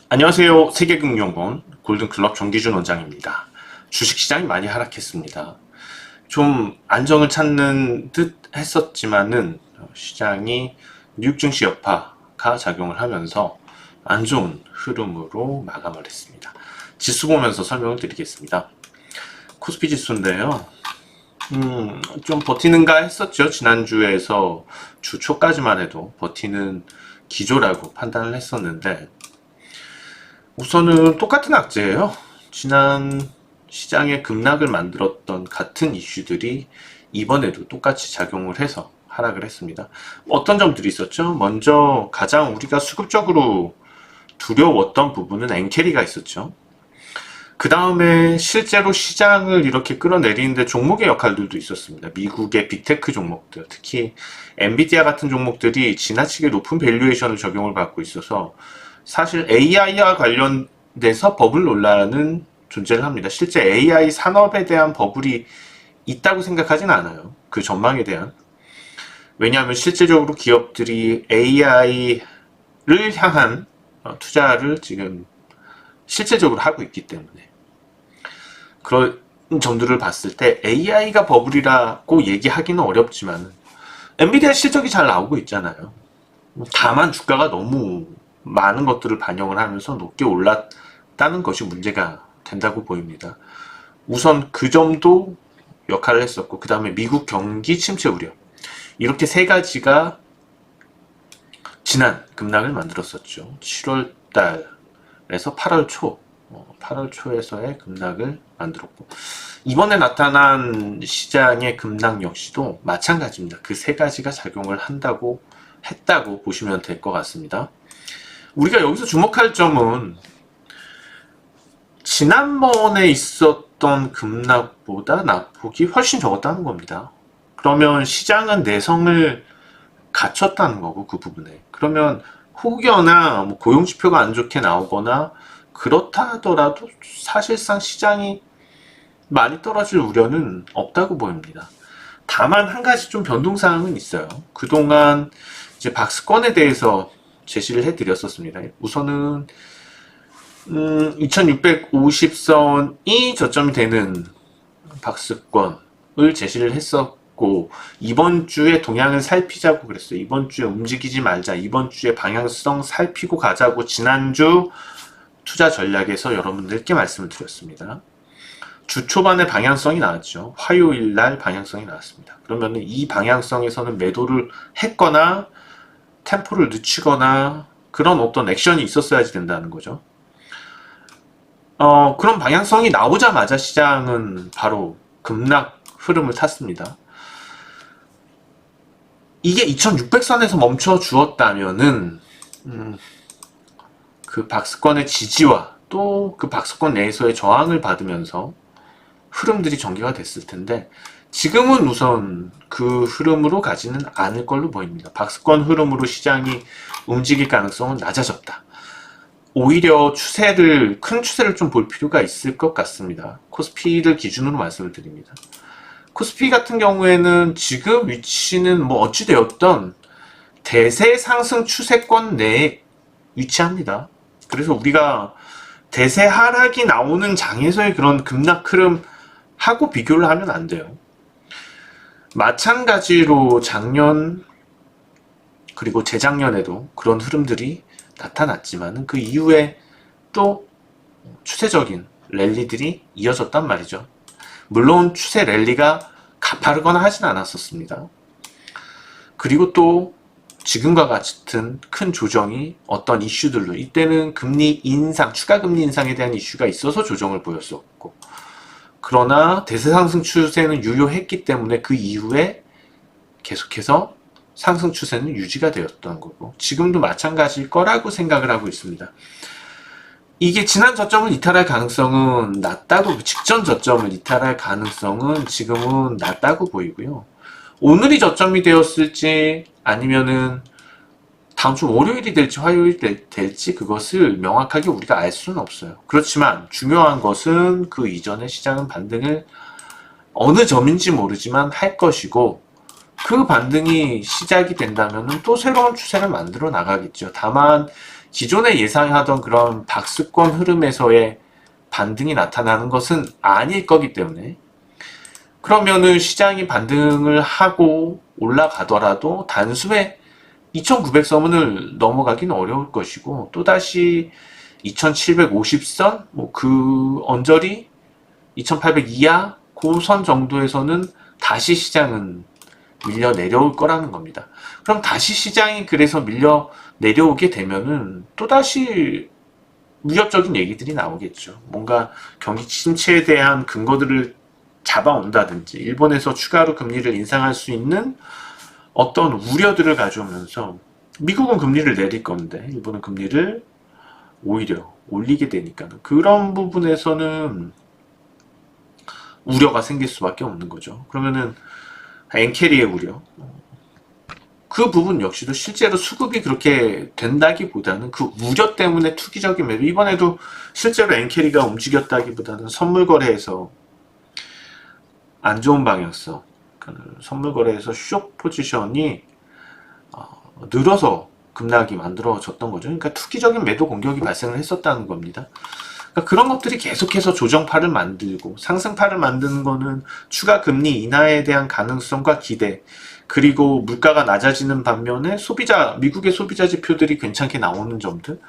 안녕하세요. 세계금융원 골든클럽 정기준 원장입니다. 주식시장이 많이 하락했습니다. 좀 안정을 찾는 듯 했었지만은 시장이 뉴욕 증시 여파가 작용을 하면서 안 좋은 흐름으로 마감을 했습니다. 지수 보면서 설명을 드리겠습니다. 코스피 지수인데요. 좀 버티는가 했었죠. 지난주에서 주 초까지만 해도 버티는 기조라고 판단을 했었는데 우선은 똑같은 악재예요. 지난 시장의 급락을 만들었던 같은 이슈들이 이번에도 똑같이 작용을 해서 하락을 했습니다. 어떤 점들이 있었죠? 먼저 가장 우리가 수급적으로 두려웠던 부분은 엔캐리가 있었죠. 그 다음에 실제로 시장을 이렇게 끌어내리는데 종목의 역할들도 있었습니다. 미국의 빅테크 종목들, 특히 엔비디아 같은 종목들이 지나치게 높은 밸류에이션을 적용을 받고 있어서 사실 AI와 관련돼서 버블 논란은 존재를 합니다. 실제 AI 산업에 대한 버블이 있다고 생각하진 않아요. 그 전망에 대한. 왜냐하면 실질적으로 기업들이 AI를 향한 투자를 지금 실제적으로 하고 있기 때문에 그런 점들을 봤을 때 AI가 버블이라고 얘기하기는 어렵지만 엔비디아 실적이 잘 나오고 있잖아요. 다만 주가가 너무 많은 것들을 반영을 하면서 높게 올랐다는 것이 문제가 된다고 보입니다. 우선 그 점도 역할을 했었고 그 다음에 미국 경기 침체 우려 이렇게 세 가지가 지난 급락을 만들었었죠. 7월 달에서 8월 초에서의 급락을 만들었고 이번에 나타난 시장의 급락 역시도 마찬가지입니다. 그 세 가지가 작용을 했다고 보시면 될 것 같습니다. 우리가 여기서 주목할 점은 지난번에 있었던 급락보다 낙폭이 훨씬 적었다는 겁니다. 그러면 시장은 내성을 갖췄다는 거고 그 부분에. 그러면 혹여나 고용지표가 안 좋게 나오거나 그렇다 하더라도 사실상 시장이 많이 떨어질 우려는 없다고 보입니다. 다만 한 가지 좀 변동사항은 있어요. 그동안 이제 박스권에 대해서 제시를 해드렸었습니다. 우선은 2650선이 저점이 되는 박스권을 제시를 했었고 이번 주에 동향을 살피자고 그랬어요. 이번 주에 움직이지 말자. 이번 주에 방향성 살피고 가자고 지난주 투자 전략에서 여러분들께 말씀을 드렸습니다. 주 초반에 방향성이 나왔죠. 화요일 날 방향성이 나왔습니다. 그러면 이 방향성에서는 매도를 했거나 템포를 늦추거나 그런 어떤 액션이 있었어야지 된다는 거죠. 그런 방향성이 나오자마자 시장은 바로 급락 흐름을 탔습니다. 이게 2600선에서 멈춰 주었다면은 그 박스권의 지지와 또 그 박스권 내에서의 저항을 받으면서 흐름들이 전개가 됐을 텐데 지금은 우선 그 흐름으로 가지는 않을 걸로 보입니다. 박스권 흐름으로 시장이 움직일 가능성은 낮아졌다. 오히려 큰 추세를 좀 볼 필요가 있을 것 같습니다. 코스피를 기준으로 말씀을 드립니다. 코스피 같은 경우에는 지금 위치는 어찌되었던 대세 상승 추세권 내에 위치합니다. 그래서 우리가 대세 하락이 나오는 장에서의 그런 급락 흐름 하고 비교를 하면 안 돼요. 마찬가지로 작년 그리고 재작년에도 그런 흐름들이 나타났지만 그 이후에 또 추세적인 랠리들이 이어졌단 말이죠. 물론 추세 랠리가 가파르거나 하진 않았었습니다. 그리고 또 지금과 같은 큰 조정이 어떤 이슈들로 이때는 금리 인상, 추가 금리 인상에 대한 이슈가 있어서 조정을 보였었고 그러나 대세 상승 추세는 유효했기 때문에 그 이후에 계속해서 상승 추세는 유지가 되었던 거고 지금도 마찬가지일 거라고 생각을 하고 있습니다. 이게 지난 저점을 이탈할 가능성은 낮다고 직전 저점을 이탈할 가능성은 지금은 낮다고 보이고요. 오늘이 저점이 되었을지 아니면은 다음 주 월요일이 될지 화요일이 될지 그것을 명확하게 우리가 알 수는 없어요. 그렇지만 중요한 것은 그 이전에 시장은 반등을 어느 점인지 모르지만 할 것이고 그 반등이 시작이 된다면 또 새로운 추세를 만들어 나가겠죠. 다만 기존에 예상하던 그런 박스권 흐름에서의 반등이 나타나는 것은 아닐 거기 때문에, 그러면은 시장이 반등을 하고 올라가더라도 단숨에 2900선을 넘어가기는 어려울 것이고, 또다시 2750선, 뭐 그 언저리 2800 이하 그 선 정도에서는 다시 시장은 밀려 내려올 거라는 겁니다. 그럼 다시 시장이 그래서 밀려 내려오게 되면은 또다시 위협적인 얘기들이 나오겠죠. 뭔가 경기 침체에 대한 근거들을 잡아온다든지, 일본에서 추가로 금리를 인상할 수 있는 어떤 우려들을 가져오면서, 미국은 금리를 내릴 건데 일본은 금리를 오히려 올리게 되니까 그런 부분에서는 우려가 생길 수밖에 없는 거죠. 그러면은 엔캐리의 우려, 그 부분 역시도 실제로 수급이 그렇게 된다기보다는 그 우려 때문에 투기적인 매도, 이번에도 실제로 엔캐리가 움직였다기보다는 선물 거래에서 안 좋은 방향성, 선물 거래에서 숏 포지션이 늘어서 급락이 만들어졌던 거죠. 그러니까 투기적인 매도 공격이 발생을 했었다는 겁니다. 그러니까 그런 것들이 계속해서 조정파를 만들고, 상승파를 만드는 거는 추가 금리 인하에 대한 가능성과 기대, 그리고 물가가 낮아지는 반면에 미국의 소비자 지표들이 괜찮게 나오는 점들,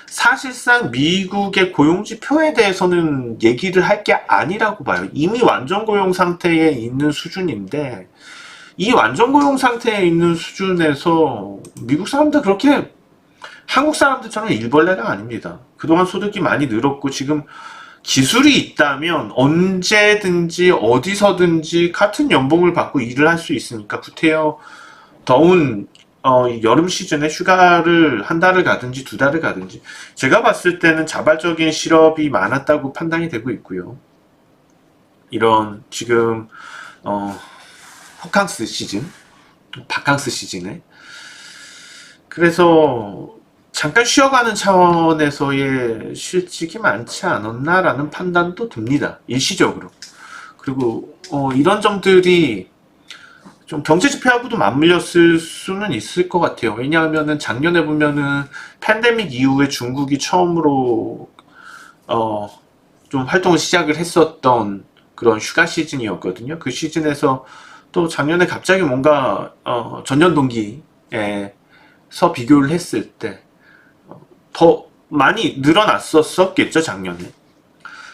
사실상 미국의 고용지표에 대해서는 얘기를 할 게 아니라고 봐요. 이미 완전 고용 상태에 있는 수준인데, 이 완전 고용 상태에 있는 수준에서 미국 사람들 그렇게 한국 사람들처럼 일벌레가 아닙니다. 그동안 소득이 많이 늘었고, 지금 기술이 있다면 언제든지 어디서든지 같은 연봉을 받고 일을 할 수 있으니까, 구태여 더운 여름 시즌에 휴가를 한 달을 가든지 두 달을 가든지, 제가 봤을 때는 자발적인 실업이 많았다고 판단이 되고 있고요. 이런 지금 호캉스 시즌, 바캉스 시즌에, 그래서 잠깐 쉬어가는 차원에서의 실직이 많지 않았나라는 판단도 듭니다. 일시적으로. 그리고 이런 점들이 좀 경제지표하고도 맞물렸을 수는 있을 것 같아요. 왜냐하면은 작년에 보면은 팬데믹 이후에 중국이 처음으로 좀 활동을 시작을 했었던 그런 휴가 시즌이었거든요. 그 시즌에서 또 작년에 갑자기 뭔가 전년 동기에서 비교를 했을 때 더 많이 늘어났었겠죠, 작년에.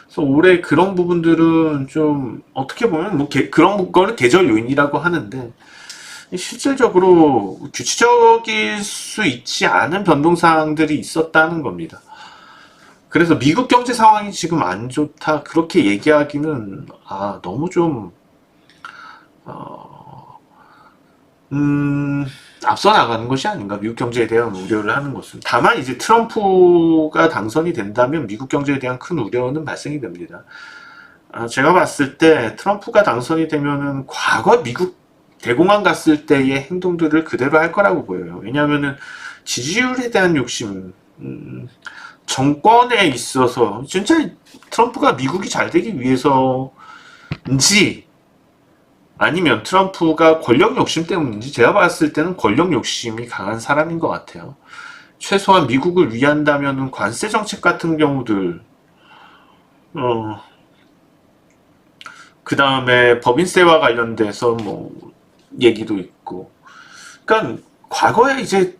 그래서 올해 그런 부분들은 좀 어떻게 보면 뭐 그런 거를 계절 요인이라고 하는데, 실질적으로 규칙적일 수 있지 않은 변동사항들이 있었다는 겁니다. 그래서 미국 경제 상황이 지금 안 좋다 그렇게 얘기하기는 너무 좀 앞서 나가는 것이 아닌가, 미국 경제에 대한 우려를 하는 것은. 다만 이제 트럼프가 당선이 된다면 미국 경제에 대한 큰 우려는 발생이 됩니다. 제가 봤을 때 트럼프가 당선이 되면은 과거 미국 대공황 갔을 때의 행동들을 그대로 할 거라고 보여요. 왜냐하면은 지지율에 대한 욕심, 정권에 있어서 진짜 트럼프가 미국이 잘 되기 위해서인지, 아니면 트럼프가 권력 욕심 때문인지, 제가 봤을 때는 권력 욕심이 강한 사람인 것 같아요. 최소한 미국을 위한다면은 관세 정책 같은 경우들, 그 다음에 법인세와 관련돼서 뭐 얘기도 있고, 그러니까 과거에 이제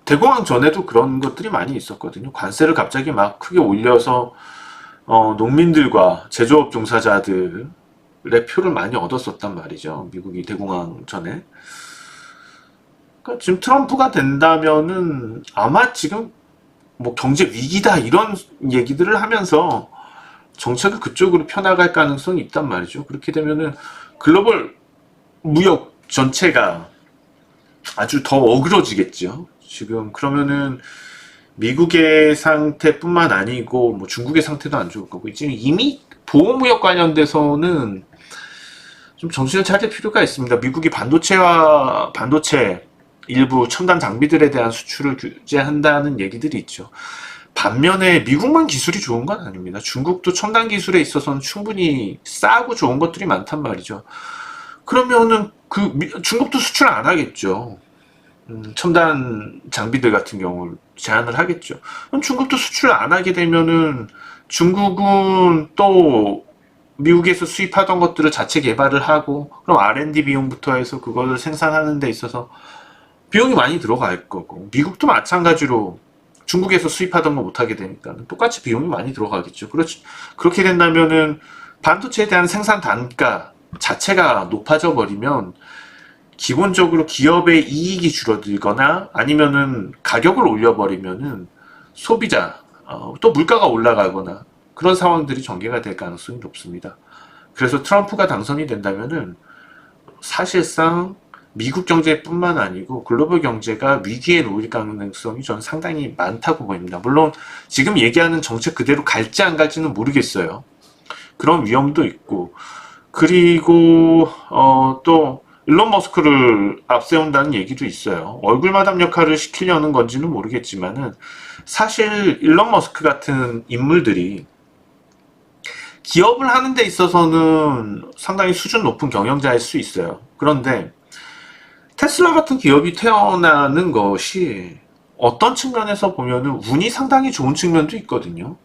대공황 전에도 그런 것들이 많이 있었거든요. 관세를 갑자기 막 크게 올려서 농민들과 제조업 종사자들의 표를 많이 얻었었단 말이죠, 미국이 대공황 전에. 그러니까 지금 트럼프가 된다면은 아마 지금 뭐 경제 위기다 이런 얘기들을 하면서 정책을 그쪽으로 펴나갈 가능성이 있단 말이죠. 그렇게 되면은 글로벌 무역 전체가 아주 더 어그러지겠죠. 지금 그러면은 미국의 상태뿐만 아니고 뭐 중국의 상태도 안 좋을 거고, 지금 이미 보호무역 관련돼서는 좀 정신을 차릴 필요가 있습니다. 미국이 반도체 일부 첨단 장비들에 대한 수출을 규제한다는 얘기들이 있죠. 반면에 미국만 기술이 좋은 건 아닙니다. 중국도 첨단 기술에 있어서는 충분히 싸고 좋은 것들이 많단 말이죠. 그러면은 중국도 수출 안 하겠죠. 첨단 장비들 같은 경우를 제한을 하겠죠. 그럼 중국도 수출 안 하게 되면은 중국은 또 미국에서 수입하던 것들을 자체 개발을 하고 그럼 R&D 비용부터 해서 그거를 생산하는 데 있어서 비용이 많이 들어갈 거고 미국도 마찬가지로 중국에서 수입하던 거 못하게 되니까 똑같이 비용이 많이 들어가겠죠. 그렇지. 그렇게 된다면은 반도체에 대한 생산 단가 자체가 높아져 버리면 기본적으로 기업의 이익이 줄어들거나 아니면은 가격을 올려버리면은 소비자 또 물가가 올라가거나 그런 상황들이 전개가 될 가능성이 높습니다. 그래서 트럼프가 당선이 된다면은 사실상 미국 경제뿐만 아니고 글로벌 경제가 위기에 놓일 가능성이 저는 상당히 많다고 보입니다. 물론 지금 얘기하는 정책 그대로 갈지 안 갈지는 모르겠어요. 그런 위험도 있고 그리고 또 일론 머스크를 앞세운다는 얘기도 있어요. 얼굴 마담 역할을 시키려는 건지는 모르겠지만은 사실 일론 머스크 같은 인물들이 기업을 하는 데 있어서는 상당히 수준 높은 경영자일 수 있어요. 그런데 테슬라 같은 기업이 태어나는 것이 어떤 측면에서 보면은 운이 상당히 좋은 측면도 있거든요.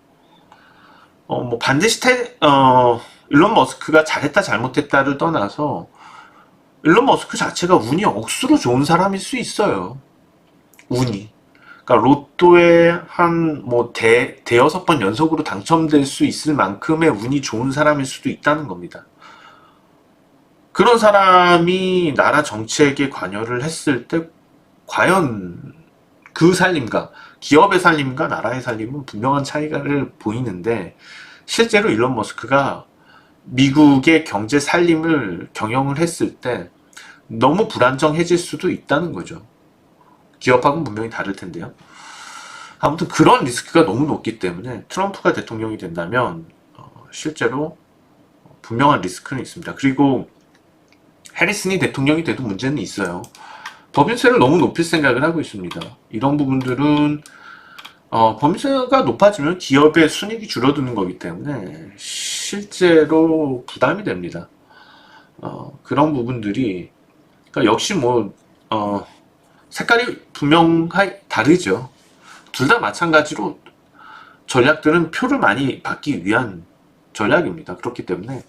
뭐 반드시 일론 머스크가 잘했다 잘못했다를 떠나서 일론 머스크 자체가 운이 억수로 좋은 사람일 수 있어요. 운이. 그러니까 로또에 한 뭐 대여섯 번 연속으로 당첨될 수 있을 만큼의 운이 좋은 사람일 수도 있다는 겁니다. 그런 사람이 나라 정책에 관여를 했을 때 과연 그 살림과 기업의 살림과 나라의 살림은 분명한 차이를 보이는데 실제로 일론 머스크가 미국의 경제 살림을 경영을 했을 때 너무 불안정해질 수도 있다는 거죠. 기업하고는 분명히 다를 텐데요. 아무튼 그런 리스크가 너무 높기 때문에 트럼프가 대통령이 된다면 실제로 분명한 리스크는 있습니다. 그리고 해리슨이 대통령이 돼도 문제는 있어요. 법인세를 너무 높일 생각을 하고 있습니다. 이런 부분들은 법인세가 높아지면 기업의 순이익이 줄어드는 거기 때문에 실제로 부담이 됩니다. 그런 부분들이 그러니까 역시 뭐 색깔이 분명히 다르죠. 둘 다 마찬가지로 전략들은 표를 많이 받기 위한 전략입니다. 그렇기 때문에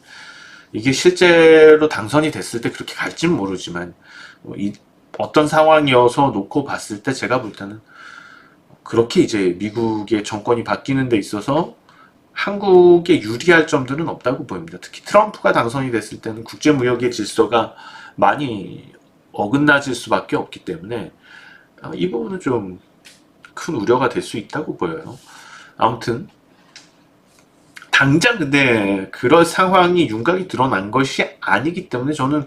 이게 실제로 당선이 됐을 때 그렇게 갈지는 모르지만 어떤 상황이어서 놓고 봤을 때 제가 볼 때는 그렇게 이제 미국의 정권이 바뀌는 데 있어서 한국에 유리할 점들은 없다고 보입니다. 특히 트럼프가 당선이 됐을 때는 국제무역의 질서가 많이 어긋나질 수밖에 없기 때문에 이 부분은 좀 큰 우려가 될 수 있다고 보여요. 아무튼 당장 근데 그런 상황이 윤곽이 드러난 것이 아니기 때문에 저는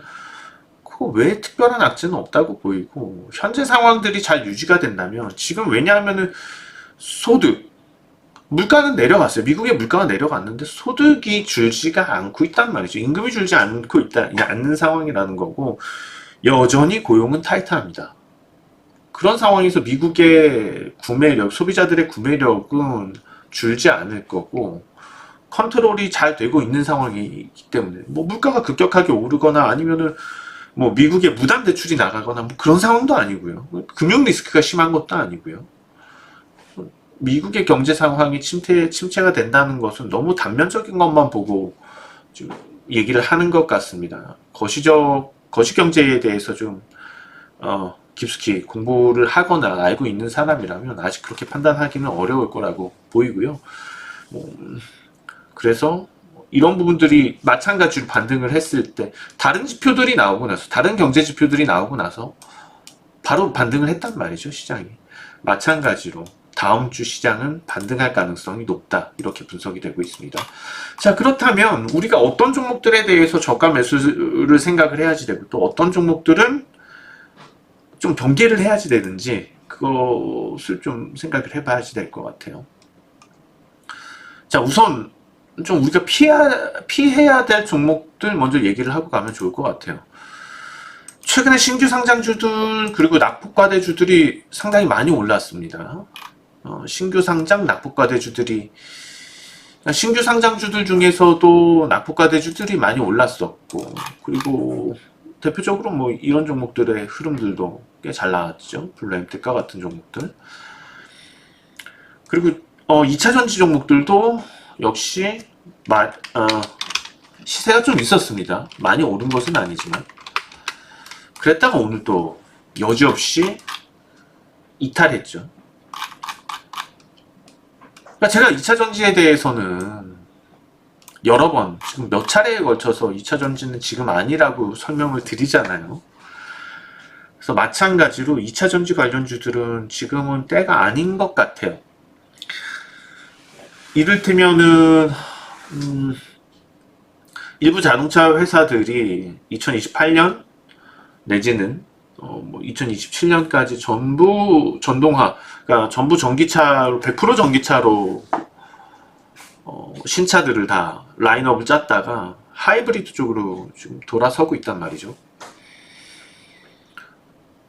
왜 특별한 악재는 없다고 보이고 현재 상황들이 잘 유지가 된다면 지금 왜냐하면은 소득 물가는 내려갔어요. 미국의 물가가 내려갔는데 소득이 줄지가 않고 있단 말이죠. 임금이 줄지 않고 않는 상황이라는 거고 여전히 고용은 타이트합니다. 그런 상황에서 미국의 구매력, 소비자들의 구매력은 줄지 않을 거고 컨트롤이 잘 되고 있는 상황이기 때문에 뭐 물가가 급격하게 오르거나 아니면은 뭐 미국의 무단 대출이 나가거나 뭐 그런 상황도 아니고요. 금융 리스크가 심한 것도 아니고요. 미국의 경제 상황이 침체가 된다는 것은 너무 단면적인 것만 보고 좀 얘기를 하는 것 같습니다. 거시 경제에 대해서 좀 깊숙이 공부를 하거나 알고 있는 사람이라면 아직 그렇게 판단하기는 어려울 거라고 보이고요. 그래서 이런 부분들이 마찬가지로 반등을 했을 때 다른 지표들이 나오고 나서 다른 경제 지표들이 나오고 나서 바로 반등을 했단 말이죠. 시장이. 마찬가지로 다음 주 시장은 반등할 가능성이 높다. 이렇게 분석이 되고 있습니다. 자, 그렇다면 우리가 어떤 종목들에 대해서 저가 매수를 생각을 해야지 되고 또 어떤 종목들은 좀 경계를 해야지 되는지 그것을 좀 생각을 해봐야지 될 것 같아요. 자, 우선 좀 우리가 피해야 될 종목들 먼저 얘기를 하고 가면 좋을 것 같아요. 최근에 신규 상장주들 그리고 낙폭과대주들이 상당히 많이 올랐습니다. 신규 상장 낙폭과대주들이 신규 상장주들 중에서도 낙폭과대주들이 많이 올랐었고 그리고 대표적으로 뭐 이런 종목들의 흐름들도 꽤 잘 나왔죠. 블루엠텍과 같은 종목들. 그리고 2차 전지 종목들도 역시 시세가 좀 있었습니다. 많이 오른 것은 아니지만. 그랬다가 오늘 또 여지없이 이탈했죠. 그러니까 제가 2차 전지에 대해서는 여러 번, 지금 몇 차례에 걸쳐서 2차 전지는 지금 아니라고 설명을 드리잖아요. 그래서 마찬가지로 2차 전지 관련주들은 지금은 때가 아닌 것 같아요. 이를테면은 일부 자동차 회사들이 2028년 내지는 뭐 2027년까지 전부 전동화, 그러니까 전부 전기차로 100% 전기차로 신차들을 다 라인업을 짰다가 하이브리드 쪽으로 지금 돌아서고 있단 말이죠.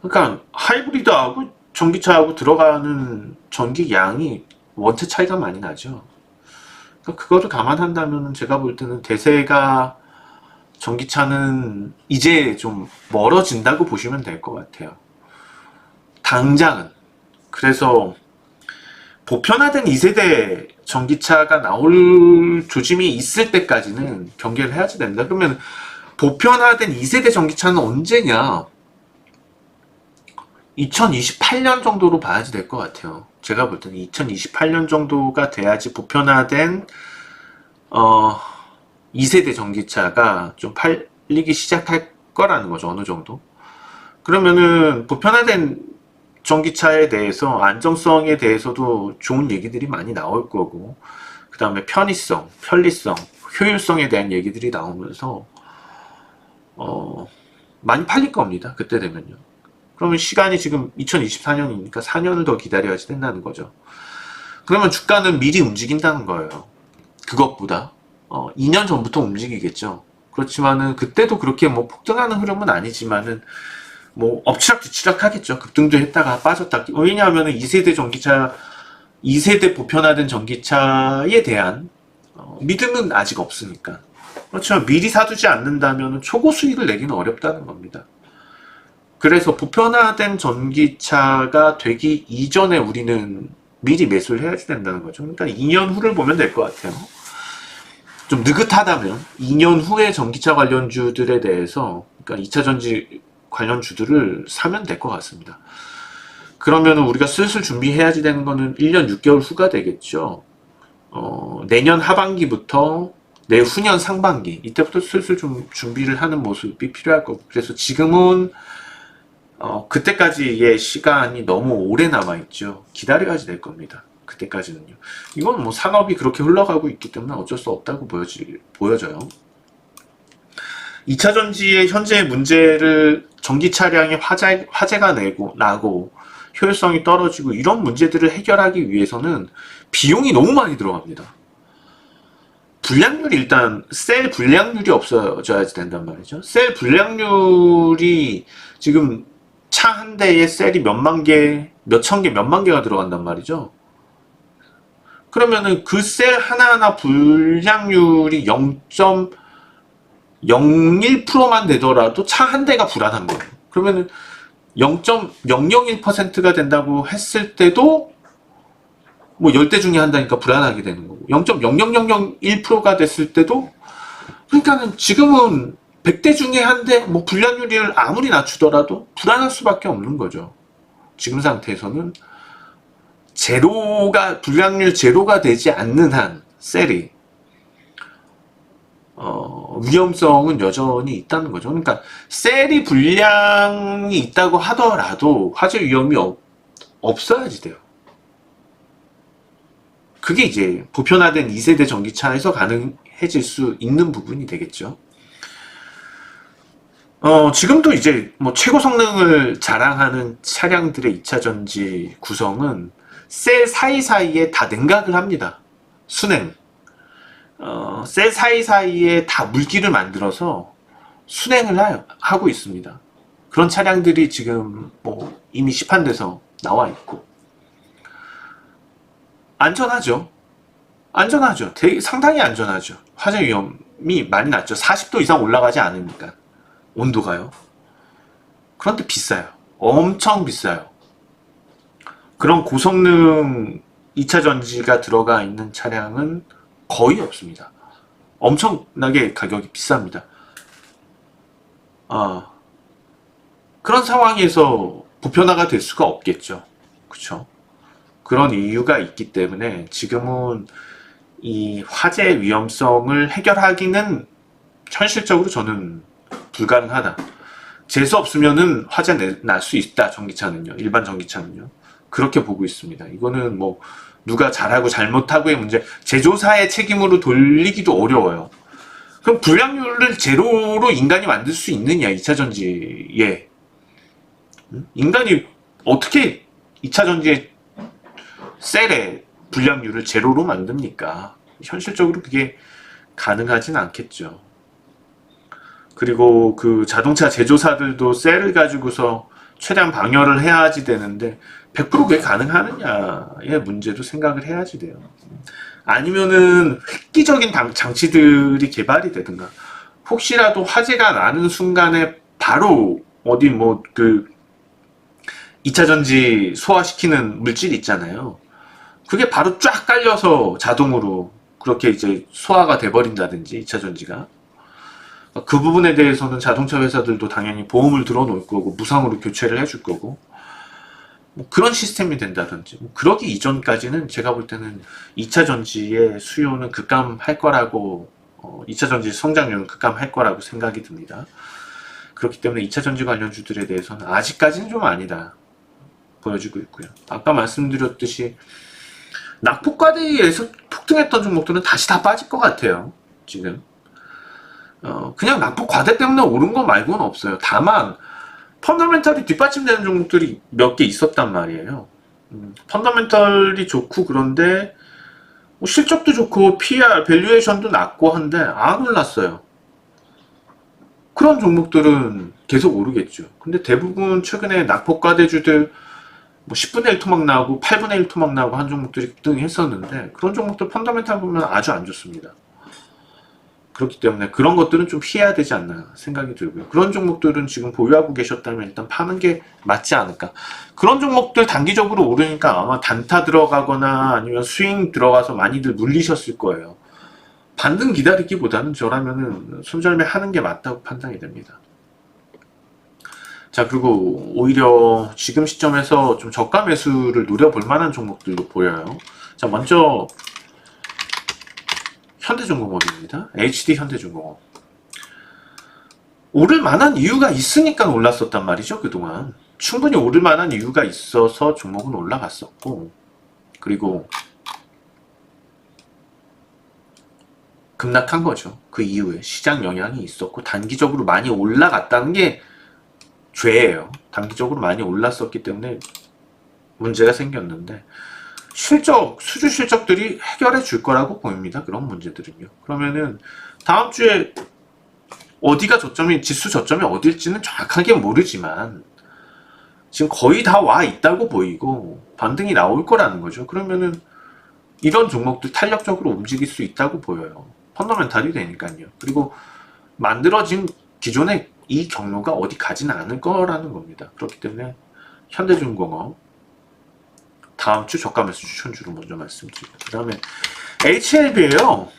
그러니까 하이브리드하고 전기차하고 들어가는 전기 양이 원체 차이가 많이 나죠. 그러니까 그거를 감안한다면 제가 볼 때는 대세가 전기차는 이제 좀 멀어진다고 보시면 될 것 같아요. 당장은. 그래서 보편화된 2세대 전기차가 나올 조짐이 있을 때까지는 경계를 해야지 된다. 그러면 보편화된 2세대 전기차는 언제냐? 2028년 정도로 봐야지 될 것 같아요. 제가 볼 때는 2028년 정도가 돼야지 보편화된 2세대 전기차가 좀 팔리기 시작할 거라는 거죠. 어느 정도. 그러면은 보편화된 전기차에 대해서 안정성에 대해서도 좋은 얘기들이 많이 나올 거고, 그 다음에 편의성, 편리성, 효율성에 대한 얘기들이 나오면서 많이 팔릴 겁니다. 그때 되면요. 그러면 시간이 지금 2024년이니까 4년을 더 기다려야지 된다는 거죠. 그러면 주가는 미리 움직인다는 거예요. 그것보다 2년 전부터 움직이겠죠. 그렇지만은 그때도 그렇게 뭐 폭등하는 흐름은 아니지만은 뭐 엎치락뒤치락 하겠죠. 급등도 했다가 빠졌다. 왜냐하면 2세대 전기차, 2세대 보편화된 전기차에 대한 믿음은 아직 없으니까. 그렇지만 미리 사두지 않는다면 초고 수익을 내기는 어렵다는 겁니다. 그래서 보편화된 전기차가 되기 이전에 우리는 미리 매수를 해야지 된다는 거죠. 그러니까 2년 후를 보면 될 것 같아요. 좀 느긋하다면 2년 후에 전기차 관련주들에 대해서, 그러니까 2차 전지 관련주들을 사면 될 것 같습니다. 그러면 우리가 슬슬 준비해야지 되는 거는 1년 6개월 후가 되겠죠. 내년 하반기부터 내후년 상반기, 이때부터 슬슬 좀 준비를 하는 모습이 필요할 거고, 그래서 지금은 그때까지의 시간이 너무 오래 남아있죠. 기다려야지 될 겁니다. 그때까지는요. 이건 뭐 산업이 그렇게 흘러가고 있기 때문에 어쩔 수 없다고 보여져요. 2차 전지의 현재의 문제를 전기 차량의 화재가 나고 효율성이 떨어지고 이런 문제들을 해결하기 위해서는 비용이 너무 많이 들어갑니다. 불량률이 일단 셀 불량률이 없어져야지 된단 말이죠. 셀 불량률이 지금 차 한 대에 셀이 몇만 개, 몇천 개, 몇만 개가 들어간단 말이죠. 그러면은 그 셀 하나하나 불량률이 0.01%만 되더라도 차 한 대가 불안한 거예요. 그러면은 0.001%가 된다고 했을 때도 뭐 10대 중에 한 대니까 불안하게 되는 거고, 0.00001%가 됐을 때도, 그러니까는 지금은 100대 중에 한 대, 뭐 불량률을 아무리 낮추더라도 불안할 수밖에 없는 거죠. 지금 상태에서는 불량률 제로가 되지 않는 한 셀이 위험성은 여전히 있다는 거죠. 그러니까 셀이 불량이 있다고 하더라도 화재 위험이 없어야지 돼요. 그게 이제 보편화된 2세대 전기차에서 가능해질 수 있는 부분이 되겠죠. 지금도 이제 뭐 최고 성능을 자랑하는 차량들의 2차 전지 구성은 셀 사이사이에 다 냉각을 합니다. 순행. 셀 사이사이에 다 물기를 만들어서 순행을 하고 있습니다. 그런 차량들이 지금 뭐 이미 시판돼서 나와 있고. 안전하죠. 상당히 안전하죠. 화재 위험이 많이 낮죠. 40도 이상 올라가지 않으니까. 온도가요. 그런데 비싸요. 엄청 비싸요. 그런 고성능 2차 전지가 들어가 있는 차량은 거의 없습니다. 엄청나게 가격이 비쌉니다. 아, 그런 상황에서 보편화가 될 수가 없겠죠. 그쵸? 그런 이유가 있기 때문에 지금은 이 화재 위험성을 해결하기는 현실적으로 저는 불가능하다. 재수 없으면은 화재 날 수 있다. 전기차는요. 일반 전기차는요. 그렇게 보고 있습니다. 이거는 뭐 누가 잘하고 잘못하고의 문제, 제조사의 책임으로 돌리기도 어려워요. 그럼 불량률을 제로로 인간이 만들 수 있느냐, 2차 전지에. 인간이 어떻게 2차 전지의 셀의 불량률을 제로로 만듭니까? 현실적으로 그게 가능하진 않겠죠. 그리고 그 자동차 제조사들도 셀을 가지고서 최대한 방열을 해야지 되는데 100% 그게 가능하느냐의 문제도 생각을 해야지 돼요. 아니면은 획기적인 장치들이 개발이 되든가, 혹시라도 화재가 나는 순간에 바로 어디 뭐 그 2차 전지 소화시키는 물질 있잖아요. 그게 바로 쫙 깔려서 자동으로 그렇게 이제 소화가 돼버린다든지 2차 전지가, 그 부분에 대해서는 자동차 회사들도 당연히 보험을 들어놓을 거고 무상으로 교체를 해줄 거고, 뭐 그런 시스템이 된다든지, 뭐 그러기 이전까지는 제가 볼 때는 2차 전지의 수요는 급감할 거라고, 2차 전지 성장률은 급감할 거라고 생각이 듭니다. 그렇기 때문에 2차 전지 관련주들에 대해서는 아직까지는 좀 아니다 보여지고 있고요. 아까 말씀드렸듯이 낙폭과대에서 폭등했던 종목들은 다시 다 빠질 것 같아요. 지금 그냥 낙폭 과대 때문에 오른 거 말고는 없어요. 다만 펀더멘털이 뒷받침되는 종목들이 몇 개 있었단 말이에요. 펀더멘털이 좋고 그런데 뭐 실적도 좋고 PR, 밸류에이션도 낮고 한데 안 올랐어요. 그런 종목들은 계속 오르겠죠. 근데 대부분 최근에 낙폭 과대주들 뭐 10분의 1 토막 나오고 8분의 1 토막 나오고 한 종목들이 급등했었는데, 그런 종목들 펀더멘탈 보면 아주 안 좋습니다. 그렇기 때문에 그런 것들은 좀 피해야 되지 않나 생각이 들고요. 그런 종목들은 지금 보유하고 계셨다면 일단 파는 게 맞지 않을까. 그런 종목들 단기적으로 오르니까 아마 단타 들어가거나 아니면 스윙 들어가서 많이들 물리셨을 거예요. 반등 기다리기보다는 저라면은 손절매 하는 게 맞다고 판단이 됩니다. 자, 그리고 오히려 지금 시점에서 좀 저가 매수를 노려볼 만한 종목들도 보여요. 자, 먼저 현대중공업입니다. HD 현대중공업. 오를 만한 이유가 있으니까 올랐었단 말이죠, 그동안. 충분히 오를 만한 이유가 있어서 종목은 올라갔었고, 그리고 급락한 거죠. 그 이후에 시장 영향이 있었고 단기적으로 많이 올라갔다는 게 죄예요. 단기적으로 많이 올랐었기 때문에 문제가 생겼는데, 수주 실적들이 해결해 줄 거라고 보입니다. 그런 문제들은요. 그러면은 다음 주에 어디가 저점이, 지수 저점이 어딜지는 정확하게 모르지만 지금 거의 다 와 있다고 보이고 반등이 나올 거라는 거죠. 그러면은 이런 종목들 탄력적으로 움직일 수 있다고 보여요. 펀더멘탈이 되니까요. 그리고 만들어진 기존의 이 경로가 어디 가지는 않을 거라는 겁니다. 그렇기 때문에 현대중공업 다음 주 저가 매수 추천주로 먼저 말씀드립니다. 그 다음에 HLB에요.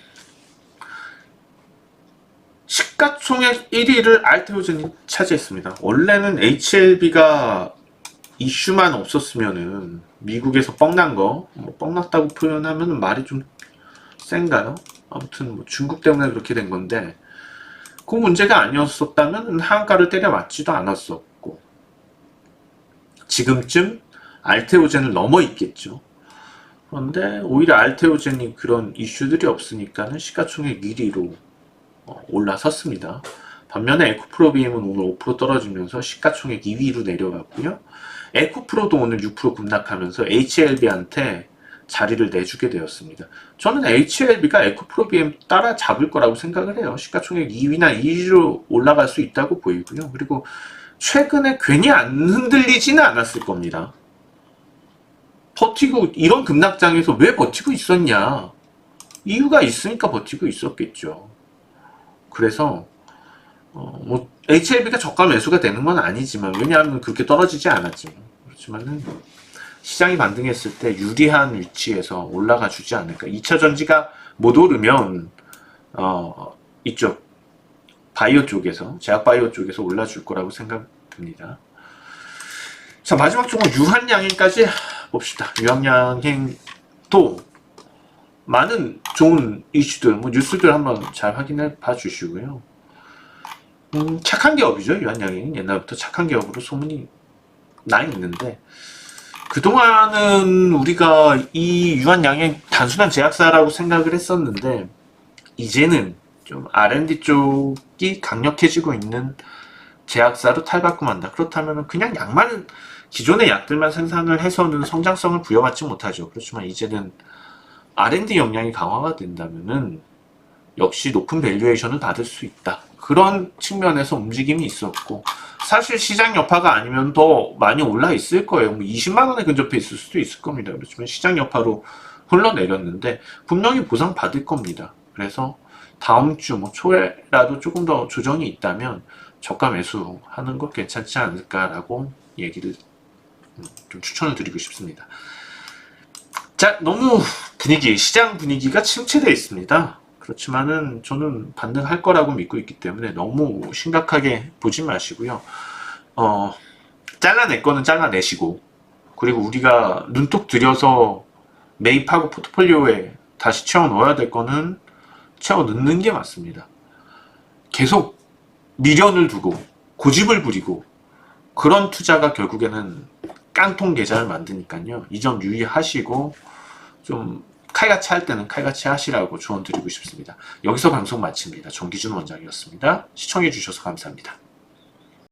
시가총액 1위를 알테오젠이 차지했습니다. 원래는 HLB가 이슈만 없었으면은 미국에서 뻥난 거, 뭐 뻥났다고 표현하면 말이 좀 센가요? 아무튼 뭐 중국 때문에 그렇게 된 건데, 그 문제가 아니었었다면 하한가를 때려 맞지도 않았었고, 지금쯤 알테오젠을 넘어 있겠죠. 그런데 오히려 알테오젠이 그런 이슈들이 없으니까는 시가총액 1위로 올라섰습니다. 반면에 에코프로비엠은 오늘 5% 떨어지면서 시가총액 2위로 내려갔고요. 에코프로도 오늘 6% 급락하면서 HLB한테 자리를 내주게 되었습니다. 저는 HLB가 에코프로비엠 따라잡을 거라고 생각을 해요. 시가총액 2위나 2위로 올라갈 수 있다고 보이고요. 그리고 최근에 괜히 안 흔들리지는 않았을 겁니다. 버티고, 이런 급락장에서 왜 버티고 있었냐? 이유가 있으니까 버티고 있었겠죠. 그래서 뭐 HLB가 저가 매수가 되는 건 아니지만, 왜냐하면 그렇게 떨어지지 않았지만, 그렇지만은 시장이 반등했을 때 유리한 위치에서 올라가 주지 않을까. 2차 전지가 못 오르면 이쪽 바이오 쪽에서, 제약 바이오 쪽에서 올라줄 거라고 생각됩니다. 자, 마지막 종목 유한양행까지 봅시다. 유한양행도 많은 좋은 이슈들, 뭐 뉴스들 한번 잘 확인해 봐 주시고요. 착한 기업이죠. 유한양행은 옛날부터 착한 기업으로 소문이 나 있는데, 그동안은 우리가 이 유한양행 단순한 제약사라고 생각을 했었는데, 이제는 좀 R&D 쪽이 강력해지고 있는 제약사로 탈바꿈한다. 그렇다면 그냥 약만, 기존의 약들만 생산을 해서는 성장성을 부여받지 못하죠. 그렇지만 이제는 R&D 역량이 강화가 된다면은 역시 높은 밸류에이션을 받을 수 있다. 그런 측면에서 움직임이 있었고, 사실 시장 여파가 아니면 더 많이 올라 있을 거예요. 뭐 20만 원에 근접해 있을 수도 있을 겁니다. 그렇지만 시장 여파로 흘러내렸는데 분명히 보상 받을 겁니다. 그래서 다음 주 뭐 초에라도 조금 더 조정이 있다면 저가 매수하는 거 괜찮지 않을까라고 얘기를 좀 추천을 드리고 싶습니다. 자, 너무 시장 분위기가 침체되어 있습니다. 그렇지만은 저는 반등할 거라고 믿고 있기 때문에 너무 심각하게 보지 마시고요. 잘라낼 거는 잘라내시고, 그리고 우리가 눈독 들여서 매입하고 포트폴리오에 다시 채워 넣어야 될 거는 채워 넣는 게 맞습니다. 계속 미련을 두고 고집을 부리고 그런 투자가 결국에는 깡통 계좌를 만드니까요. 이 점 유의하시고 좀 칼같이 할 때는 칼같이 하시라고 조언 드리고 싶습니다. 여기서 방송 마칩니다. 정기준 원장이었습니다. 시청해 주셔서 감사합니다.